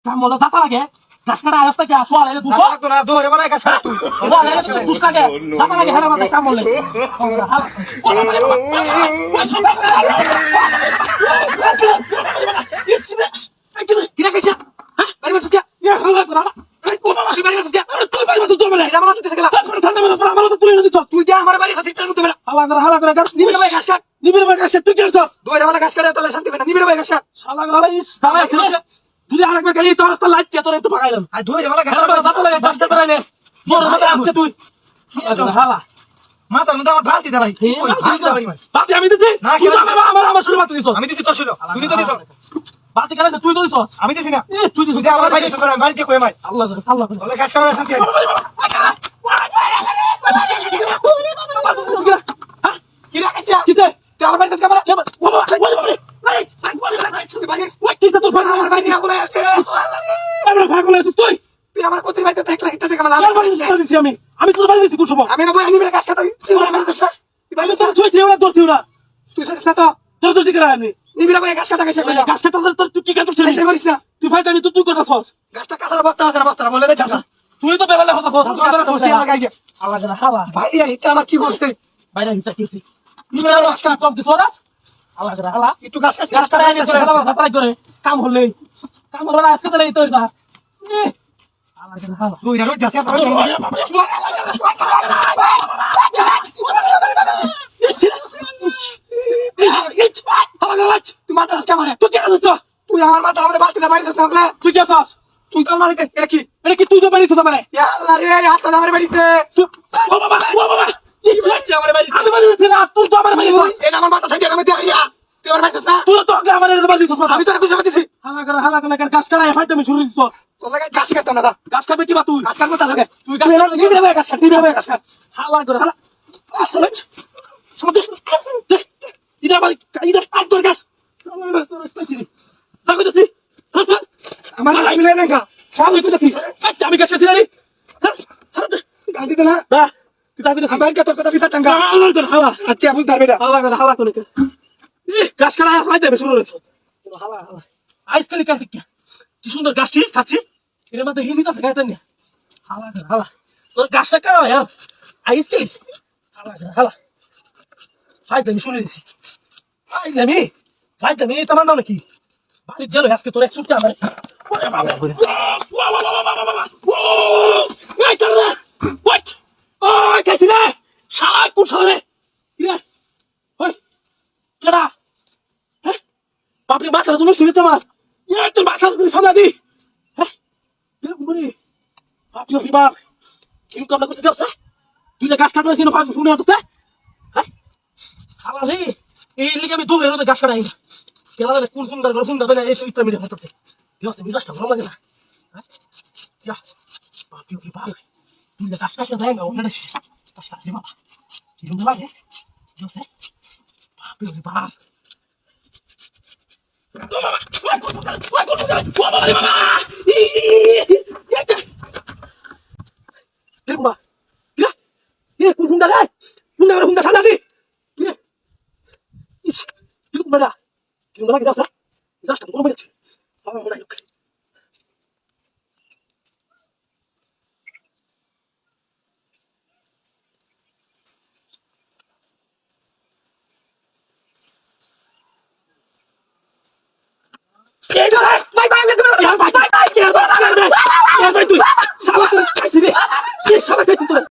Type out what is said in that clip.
কামলা জাতা লাগে গাছ কাটা আসতে কি আসো আলে দুশো লাগতো না দৌড়ে বলা গাছ কাটা তুই আলে দুশ লাগে জাতা লাগে হেরা মাথা কামলে কি রাখিস হ্যাঁ বাড়ি বসে যা ইয়া হালা করা তুই বাড়ি বসে যা তুই বাড়ি বসে তোর বলে এটা আমার তুই গেলা ঠান্ডা মেলা আমার তো তুই দিছ তুই যা আমার বাড়ি সাথে চলতে বেলা হালা করে গাছ নিবির ভাই ঘাস কাট নিবির ভাই ঘাস কাট তুই কি করছস দৌড়ে বলা ঘাস কাটে তাহলে শান্তি পাই না নিবির ভাই ঘাস কাট শালা গলা ইস দাঁড়া তুই আরেকবার গাড়ি তোর রাস্তা লাইট কে তোর একটু ভাগাইলাম আই দৌড়ে বলা ঘাস হেরা জাতা লাগে ঘাস কাট নে তোর মধ্যে আসছে তুই হালা মাথার মধ্যে আমার বালতি দাঁড়াই ওই বালতি দাঁড়াই বাতি আমি দিছি না, তুই আমার শুরু বাতি দিছ আমি দিছি তোর ছিল তুই তো দিছ বাতি কালে তুই তো দিছ আমি দিছি না তুই দিছ তুই আমার ভাই দিছ আমি বাড়িতে কই মাই আল্লাহ বলে ঘাস কাটা শান্তি কি রাখিস কিসে তুই আমার বাড়িতে কামরা আমার ভাই নিয়ে বলে আছে আমরা ভাগলে আছিস তুই তুই আমার কোথায় বাড়িতে থাকলা এটা দেখে আমার আমার বাড়ি দিছি আমি তোর বাড়ি দিছি তুই সব আমি না বই নিবির ঘাস কাটা তুই আমার বাড়িতে তুই বাড়িতে তোর তুই ছিও না তোর ছিও না তুই সাথে না তো তোর তুই করে আমি নিবির ভাই ঘাস কাটা গেছে কইলা গাছ কাটা তোর তুই কি কাটছিস এই করিস না তুই ফাইটা আমি তুই কথা সস গাছটা কাটার বক্তা আছে না বক্তা বলে দে কাটা তুই তো বেলালে কথা কস আল্লাহ আল্লাহ হাওয়া ভাই এটা আমার কি করছে বাইরে হিটা কি নিবির ভাই ঘাস কাটা কম কি সরাস আল্লাহ হালা একটু ঘাস কাটা গাছ কাটা এনে করে হালা হাতাই করে কাম হলে আজকে তো এই তো এটা আল্লাহ হালা তুই রোজ যাচ্ছে তুই মাথা আসছে আমার তুই কে আছিস তুই আমার মাথা আমাদের বালতিতে বাড়িতে থাকলে তুই কে আছিস তুই তোর মালিক এটা কি এটা কি তুই তো বাড়ি তো মানে আল্লাহ রে আটটা আমার বাড়িতে ও বাবা আমার বাড়িতে আমি বাড়ি দিছি না তুই তো আমার বাড়ি এটা আমার মাথা থেকে আমি দিয়া তুই আমার বাড়িতে না তুই তো আগে আমার বাড়ি দিছিস আমি তোর খুশি দিছি হালা করে গাছ কাটা ফাইটা আমি শুরু দিছিস তোর লাগে গাছ কাটতাম না গাছ কাটবে কি বা তুই গাছ কাটবো তার লাগে তুই তুই নিবির ভাই ঘাস কাট নিবির ভাই ঘাস কাট হালা করে হালা সমাজে ইদা বাড়ি ইদা আর তোর গাছ তাকইতেছি স্যার স্যার আমার গাছ মিলে দেখা সামনে কইতেছি আমি গাছ কাটছি না রে স্যার গাছ দিতে না না তুই তাকইতেছি আমার কাছে তোর কথা বিচার টাঙ্গা হালা করে হালা আচ্ছা বুঝ ধর বেটা হালা করে গাছ কাটা ফাইতে বেশি শুরু হয়েছে হালা আইসকালি কাটতে কি সুন্দর গাছটি খাচ্ছি এর মধ্যে হিলিত আছে গাছটা নিয়ে হালা তোর গাছটা কাটা হ্যাঁ আইসকালি হালা ফাইতে আমি শুনে দিছি ফাইতে তোমার নাম নাকি বাড়ির গেল আজকে তোর এক সুটকে আমার ওরে বাবা করে এই কারলা ওয়াট ওই কাইছি রে শালা কোন শালা রে কি রে ওই কেডা হ্যাঁ বাপরে মাথা তুমি শুনেছ আমার তোর বাসা সামনে দি হ্যাঁ এরকম করে বাপরে বাপ কিরকম কামনা করতে যাচ্ছে তুই যে গাছ কাটলে শুনে শুনে হচ্ছে হ্যাঁ হালা রে এই লিগে আমি দূরে রোদে গাছ কাটাই না কেলা কোন সুন্দর করে সুন্দর বেলা এই ইত্রা মিডিয়া হতে ঠিক আছে মিজাজটা ভালো লাগে না হ্যাঁ যা বাপরে বাপ তুই যে গাছ কাটতে যায় না ওখানে গাছ কাটলে বাবা কিরকম লাগে ঠিক আছে বাপরে বাপ Bye bye, bye bye, bye bye, bye bye, bye bye, bye bye, bye bye, bye bye,